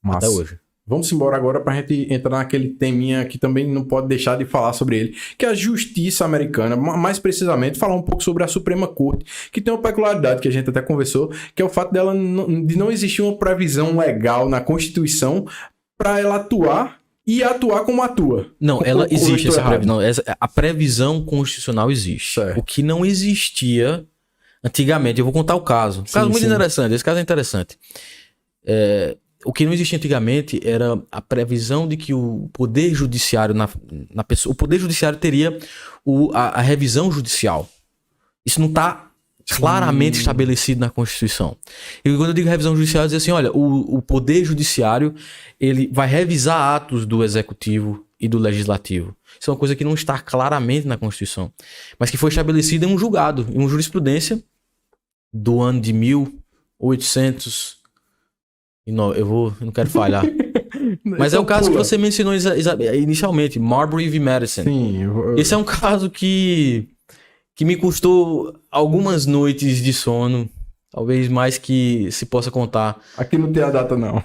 Até hoje. Vamos embora agora pra gente entrar naquele teminha que também não pode deixar de falar sobre ele, que é a justiça americana, mais precisamente falar um pouco sobre a Suprema Corte, que tem uma peculiaridade que a gente até conversou, que é o fato dela de não existir uma previsão legal na Constituição para ela atuar e atuar como atua. Não, ela existe essa previsão. A previsão constitucional existe. Certo. O que não existia antigamente, eu vou contar o caso. Um caso muito interessante, esse caso é interessante. O que não existia antigamente era a previsão de que o Poder Judiciário na pessoa, o Poder Judiciário teria a revisão judicial. Isso não está claramente estabelecido na Constituição. E quando eu digo revisão judicial, eu digo assim, olha, o Poder Judiciário ele vai revisar atos do Executivo e do Legislativo. Isso é uma coisa que não está claramente na Constituição, mas que foi estabelecida em um julgado, em uma jurisprudência do ano de 1800... Eu não quero falhar. Mas então, é o caso que você mencionou inicialmente, Marbury v. Madison. Sim, Esse é um caso que me custou algumas noites de sono, talvez mais que se possa contar. Aqui não tem a data, não.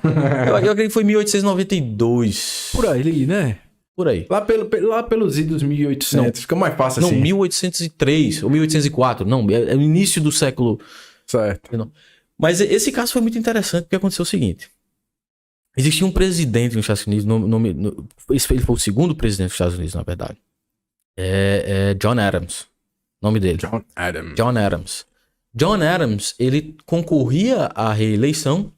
eu acredito que foi 1892. Por aí, né? Por aí. Lá pelos idos 1800, não, fica mais fácil assim. Não, 1803 ou 1804. Não, é o início do século... Certo. Não. Mas esse caso foi muito interessante porque aconteceu o seguinte. Existia um presidente nos Estados Unidos, ele foi o segundo presidente dos Estados Unidos, na verdade. John Adams, o nome dele. John Adams, ele concorria à reeleição.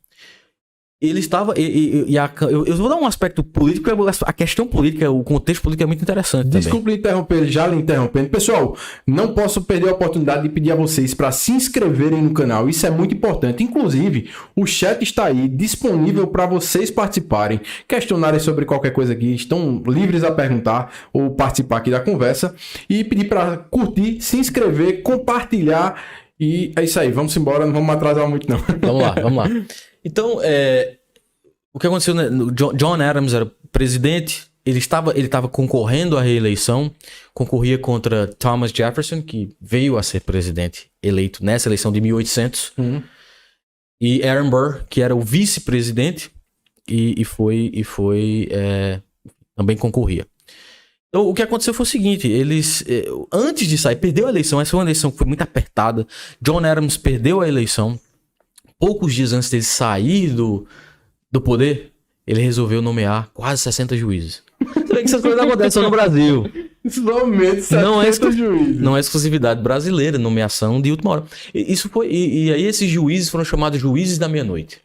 Ele estava... eu vou dar um aspecto político, a questão política, o contexto político é muito interessante. Desculpe interromper, já lhe interrompendo. Pessoal, não posso perder a oportunidade de pedir a vocês para se inscreverem no canal. Isso é muito importante. Inclusive, o chat está aí disponível para vocês participarem, questionarem sobre qualquer coisa aqui. Estão livres a perguntar ou participar aqui da conversa. E pedir para curtir, se inscrever, compartilhar. E é isso aí. Vamos embora, não vamos atrasar muito não. Vamos lá. Então, o que aconteceu, né? John Adams era presidente, ele estava concorrendo à reeleição, concorria contra Thomas Jefferson, que veio a ser presidente eleito nessa eleição de 1800, e Aaron Burr, que era o vice-presidente, e também concorria. Então, o que aconteceu foi o seguinte, eles, antes de sair, perdeu a eleição, essa foi uma eleição que foi muito apertada, John Adams perdeu a eleição. Poucos dias antes dele sair do poder, ele resolveu nomear quase 60 juízes. Você vê que essas coisas acontecem só no Brasil. Somente 60 juízes. Não é exclusividade brasileira, nomeação de última hora. Isso foi, e aí esses juízes foram chamados juízes da meia-noite.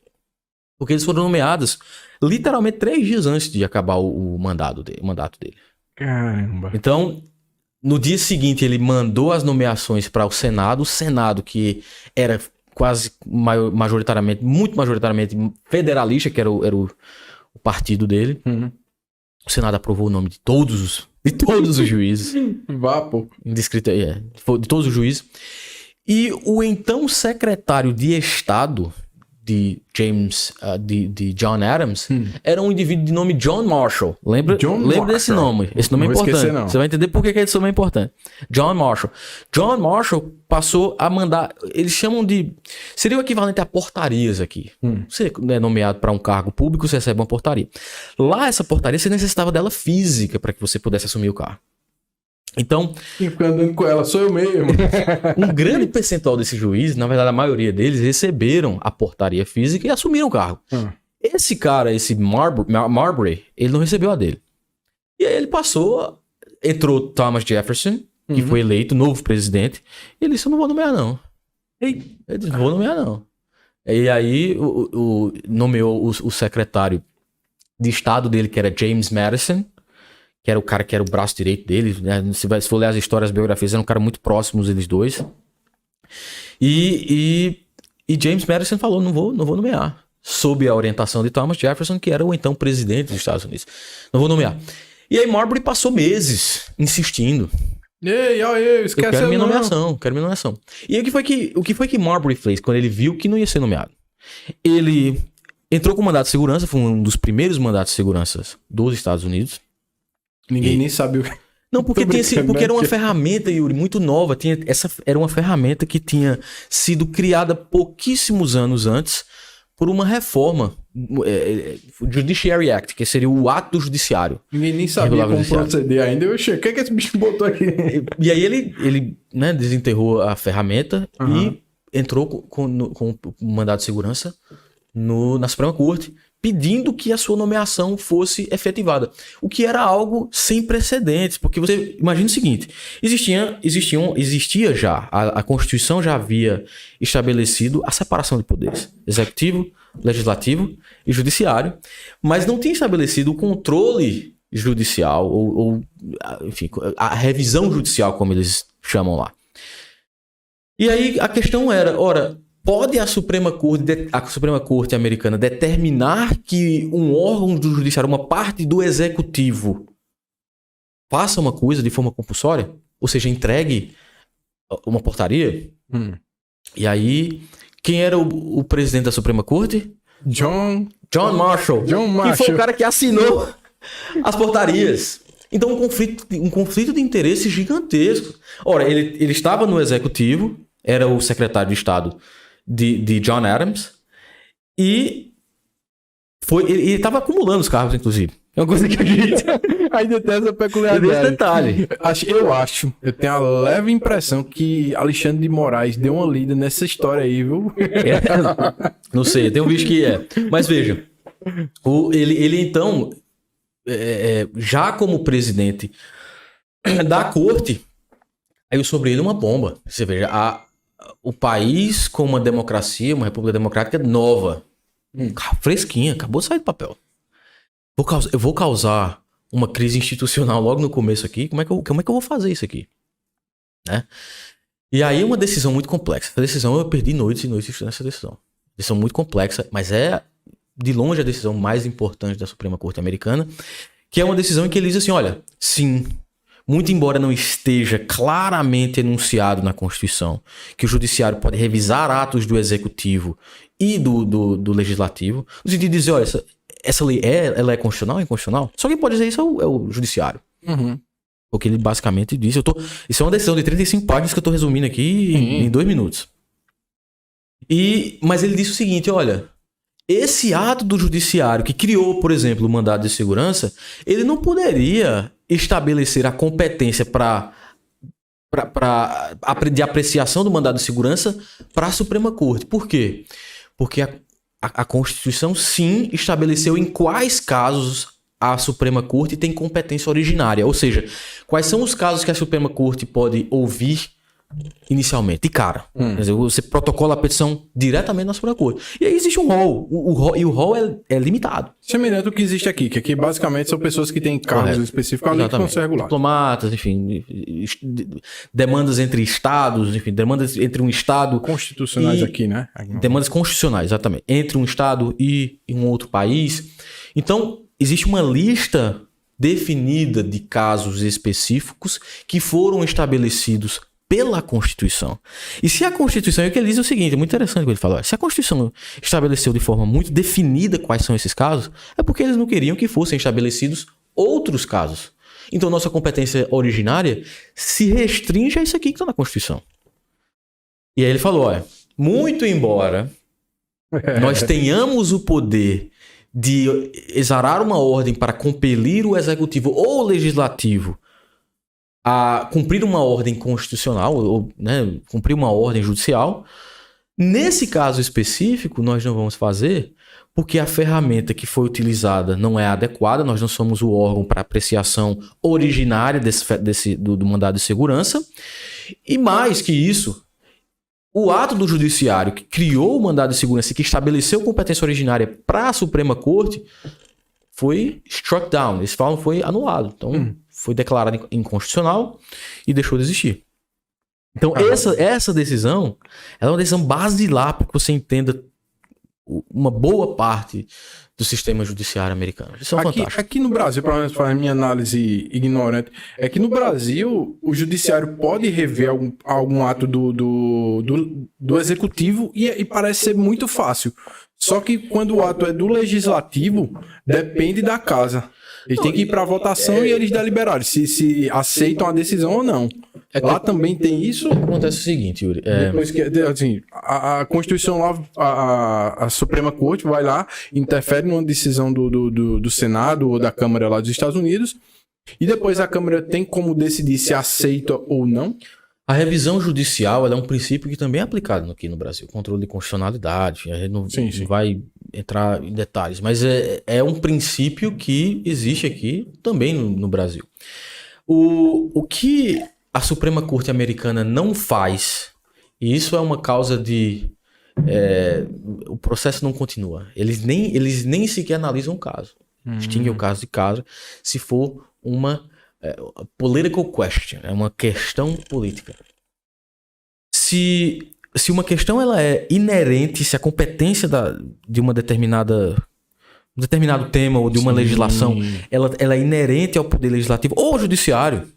Porque eles foram nomeados literalmente 3 dias antes de acabar o mandato dele. Caramba. Então, no dia seguinte, ele mandou as nomeações para o Senado, que era quase muito majoritariamente federalista, que era o partido dele. O Senado aprovou o nome de todos os juízes. Vá, pô. De todos os juízes. E o então secretário de Estado de John Adams era um indivíduo de nome John Marshall. Lembra desse nome? Esse nome é importante. Esquecer, não. Você vai entender por que esse nome é importante. John Marshall. John Marshall passou a mandar... Eles chamam de... Seria o equivalente a portarias aqui. Você é nomeado para um cargo público, você recebe uma portaria. Lá, essa portaria, você necessitava dela física para que você pudesse assumir o cargo. Então... Fico andando com ela, sou eu mesmo. Um grande percentual desses juízes, na verdade a maioria deles, receberam a portaria física e assumiram o cargo. Esse cara, esse Marbury, ele não recebeu a dele. E aí ele entrou Thomas Jefferson, que foi eleito novo presidente, e ele disse, eu não vou nomear não. Ele disse, não vou nomear não. E aí nomeou o secretário de Estado dele, que era James Madison, que era o cara que era o braço direito dele, né? Se for ler as histórias, as biografias, eram um cara muito próximos eles dois. E James Madison falou, não vou nomear. Sob a orientação de Thomas Jefferson, que era o então presidente dos Estados Unidos. Não vou nomear. E aí Marbury passou meses insistindo. Esquece eu quero minha nomeação. E o que foi que Marbury fez quando ele viu que não ia ser nomeado? Ele entrou com mandato de segurança, foi um dos primeiros mandatos de segurança dos Estados Unidos. Ninguém nem sabe o que... Não, porque era uma ferramenta, Yuri, muito nova. Era uma ferramenta que tinha sido criada pouquíssimos anos antes por uma reforma, Judiciary Act, que seria o ato do judiciário. Ninguém nem sabia como proceder ainda. Eu achei, o que é que esse bicho botou aqui? E aí ele né, desenterrou a ferramenta e entrou com o mandado de segurança na Suprema Corte, pedindo que a sua nomeação fosse efetivada. O que era algo sem precedentes, porque você imagina o seguinte, existia já, a Constituição já havia estabelecido a separação de poderes, executivo, legislativo e judiciário, mas não tinha estabelecido o controle judicial, ou enfim, a revisão judicial, como eles chamam lá. E aí a questão era, ora, pode a Suprema Corte americana determinar que um órgão do judiciário, uma parte do executivo, faça uma coisa de forma compulsória? Ou seja, entregue uma portaria? E aí, quem era o presidente da Suprema Corte? John Marshall. Que foi o cara que assinou as portarias. Então, um conflito de interesse gigantesco. Ora, ele estava no executivo, era o secretário de Estado de John Adams, e ele estava acumulando os cargos, inclusive. É uma coisa que a gente ainda tem essa peculiaridade. Esse detalhe. Eu tenho a leve impressão que Alexandre de Moraes deu uma lida nessa história aí, viu? Não sei, tem um bicho que é. Mas veja, ele então, já como presidente da corte, caiu sobre ele uma bomba. Você veja, o país com uma democracia, uma república democrática nova, fresquinha, acabou de sair do papel. Eu vou causar uma crise institucional logo no começo aqui. Como é que eu vou fazer isso aqui? Né? E aí uma decisão muito complexa. Essa decisão eu perdi noites e noites estudando essa decisão. Decisão muito complexa, mas é de longe a decisão mais importante da Suprema Corte Americana, que é uma decisão em que ele diz assim, olha, sim, muito embora não esteja claramente enunciado na Constituição que o Judiciário pode revisar atos do Executivo e do Legislativo, no sentido de dizer, olha, essa lei ela é constitucional ou inconstitucional? Só quem pode dizer isso é o Judiciário. Porque ele basicamente diz, isso é uma decisão de 35 páginas que eu estou resumindo aqui em 2 minutos. Mas ele disse o seguinte, olha, esse ato do Judiciário que criou, por exemplo, o mandado de segurança, ele não poderia estabelecer a competência de apreciação do mandado de segurança para a Suprema Corte. Por quê? Porque a Constituição, sim, estabeleceu em quais casos a Suprema Corte tem competência originária. Ou seja, quais são os casos que a Suprema Corte pode ouvir inicialmente, de cara. Quer dizer, você protocola a petição diretamente na Suprema Corte. E aí existe um rol. E o rol é limitado. Semelhante ao que existe aqui, que aqui basicamente são pessoas que têm cargos específicos ali que vão ser regulados. Diplomatas, enfim, demandas entre estados, enfim, demandas entre um estado... Constitucionais aqui, né? Demandas constitucionais, exatamente. Entre um estado e um outro país. Então, existe uma lista definida de casos específicos que foram estabelecidos pela Constituição. E se a Constituição, é o que ele diz o seguinte, é muito interessante o que ele fala, se a Constituição estabeleceu de forma muito definida quais são esses casos, é porque eles não queriam que fossem estabelecidos outros casos. Então nossa competência originária se restringe a isso aqui que está na Constituição. E aí ele falou, olha, muito embora nós tenhamos o poder de exarar uma ordem para compelir o Executivo ou o Legislativo a cumprir uma ordem constitucional, ou né, cumprir uma ordem judicial. Nesse caso específico, nós não vamos fazer, porque a ferramenta que foi utilizada não é adequada, nós não somos o órgão para apreciação originária do mandado de segurança, e mais que isso, o ato do Judiciário que criou o mandado de segurança e que estabeleceu competência originária para a Suprema Corte foi struck down, esse falam foi anulado. Então, foi declarado inconstitucional e deixou de existir. Então, essa decisão ela é uma decisão basilar para que você entenda uma boa parte do sistema judiciário americano. Isso é fantástico. Aqui no Brasil, para a minha análise ignorante, é que no Brasil o judiciário pode rever algum ato do executivo e parece ser muito fácil. Só que quando o ato é do legislativo, depende da casa. Eles têm que ir para votação e eles deliberarem se aceitam a decisão ou não. Lá também tem isso. Acontece o seguinte, Yuri. Depois que, assim, a Constituição lá, a Suprema Corte vai lá, interfere numa decisão do Senado ou da Câmara lá dos Estados Unidos, e depois a Câmara tem como decidir se aceita ou não. A revisão judicial ela é um princípio que também é aplicado aqui no Brasil. Controle de constitucionalidade. A gente não vai entrar em detalhes, mas é um princípio que existe aqui também no Brasil. O que a Suprema Corte Americana não faz, e isso é uma causa de... o processo não continua. Eles nem sequer analisam o caso. Extinguem o caso de caso se for uma political question, é uma questão política. Se uma questão ela é inerente, se a competência de um determinado tema ou de uma legislação ela é inerente ao poder legislativo ou ao judiciário,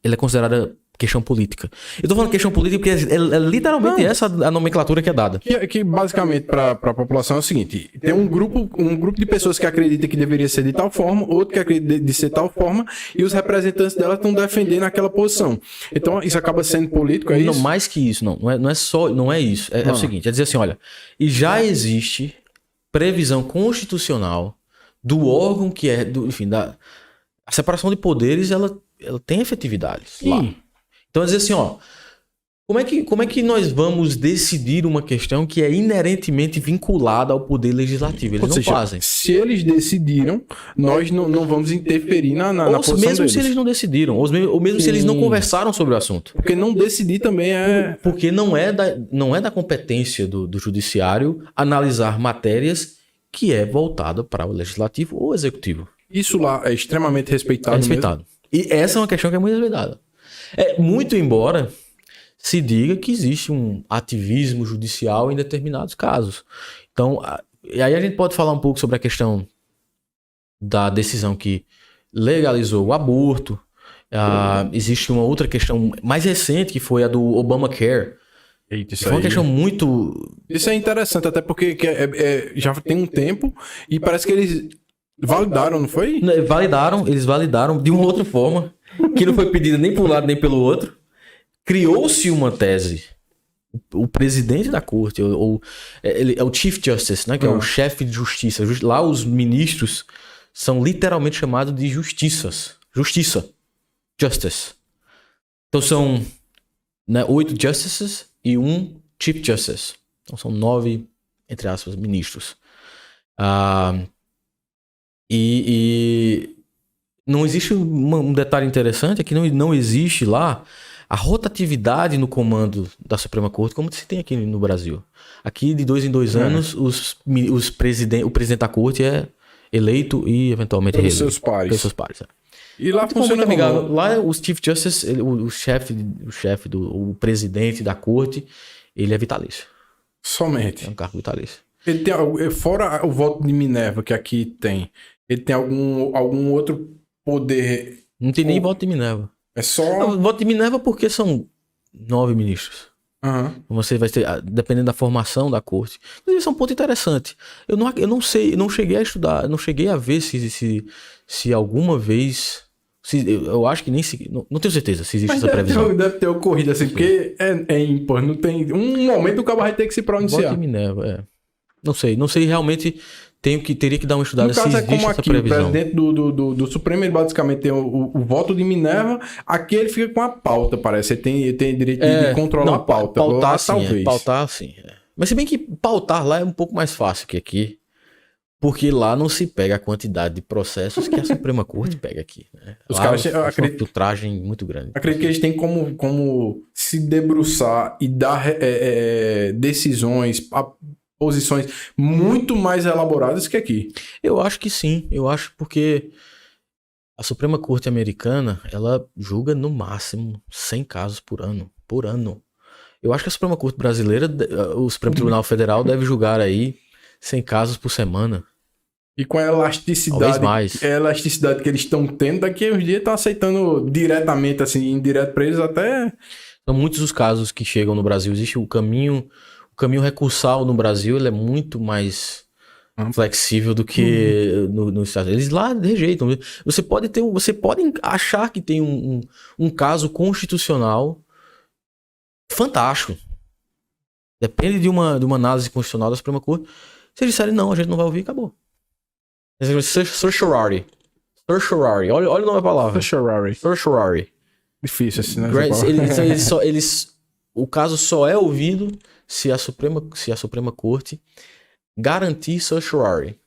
ela é considerada questão política. Eu tô falando questão política porque é literalmente essa a nomenclatura que é dada. Que basicamente para a população é o seguinte: tem um grupo de pessoas que acredita que deveria ser de tal forma, outro que acredita de ser tal forma, e os representantes dela estão defendendo aquela posição. Então isso acaba sendo político, é isso? Não, mais que isso, não é isso. É o seguinte, é dizer assim, olha, e já existe previsão constitucional do órgão que é, a separação de poderes, ela tem efetividade lá. Então, é dizer assim, ó, como é que nós vamos decidir uma questão que é inerentemente vinculada ao poder legislativo? Eles não fazem. Se eles decidiram, nós não vamos interferir na posição mesmo deles. Se eles não decidiram, ou mesmo se eles não conversaram sobre o assunto. Porque não decidir também é... Porque não é da competência do judiciário analisar matérias que é voltada para o legislativo ou executivo. Isso lá é extremamente respeitado. É respeitado. Mesmo. E essa é uma questão que é muito respeitada. Muito embora se diga que existe um ativismo judicial em determinados casos. Então, e aí a gente pode falar um pouco sobre a questão da decisão que legalizou o aborto. Existe uma outra questão mais recente que foi a do Obamacare. Eita, foi uma questão muito... Isso é interessante, até porque já tem um tempo e parece que eles validaram, não foi? Eles validaram de uma outra forma, que não foi pedida nem por um lado nem pelo outro. Criou-se uma tese. O presidente da corte, ele é o Chief Justice, né, que é o chefe de justiça. Lá os ministros são literalmente chamados de justiças. Justiça. Justice. Então são 8 justices e um Chief Justice. Então são 9, entre aspas, ministros. E não existe um detalhe interessante, é que não existe lá a rotatividade no comando da Suprema Corte, como se tem aqui no Brasil. Aqui, de 2 em 2 anos, o presidente da Corte é eleito e, eventualmente, pelos seus pares. E lá funciona como? Lá, o Chief Justice, o presidente da Corte, ele é vitalício. Somente. É um cargo vitalício. Ele tem, fora o voto de Minerva, que aqui tem, ele tem algum outro poder? Não tem nem voto de Minerva. É só... O voto de Minerva porque são 9 ministros. Você vai ter, dependendo da formação da corte. Isso é um ponto interessante. Eu não sei, não cheguei a estudar, não cheguei a ver se alguma vez... eu acho que nem se... Não tenho certeza se existe essa previsão. Deve ter ocorrido assim, porque é ímpar. Não tem... Um momento o cara vai ter que se pronunciar. Voto de Minerva, Não sei realmente... Teria que dar uma estudada se existe como aqui, essa previsão. O presidente do Supremo, ele basicamente tem o voto de Minerva, aqui ele fica com a pauta, parece. Ele tem direito de controlar a pauta. Pautar sim, talvez. Pautar sim. Mas se bem que pautar lá é um pouco mais fácil que aqui, porque lá não se pega a quantidade de processos que a Suprema Corte pega aqui. Né? Os caras têm uma filtragem muito grande. Acredito que eles têm como se debruçar e dar decisões... posições muito mais elaboradas que aqui. Eu acho que sim. Eu acho porque a Suprema Corte Americana, ela julga no máximo 100 casos por ano. Eu acho que a Suprema Corte Brasileira, o Supremo Tribunal Federal deve julgar aí 100 casos por semana. E com a Talvez mais. elasticidade que eles estão tendo, daqui a uns dias estão aceitando diretamente, assim, indireto pra eles até... São muitos os casos que chegam no Brasil. Existe o caminho recursal no Brasil, ele é muito mais flexível do que nos Estados Unidos. Eles lá rejeitam. Você pode achar que tem um caso constitucional fantástico. Depende de uma análise constitucional da Suprema Corte. Se eles disserem não, a gente não vai ouvir, acabou. Certiorari. Olha o nome da palavra. Certiorari. Difícil assim, né? O caso só é ouvido se a Suprema Corte garantir certiorari.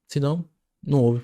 Senão, não houve.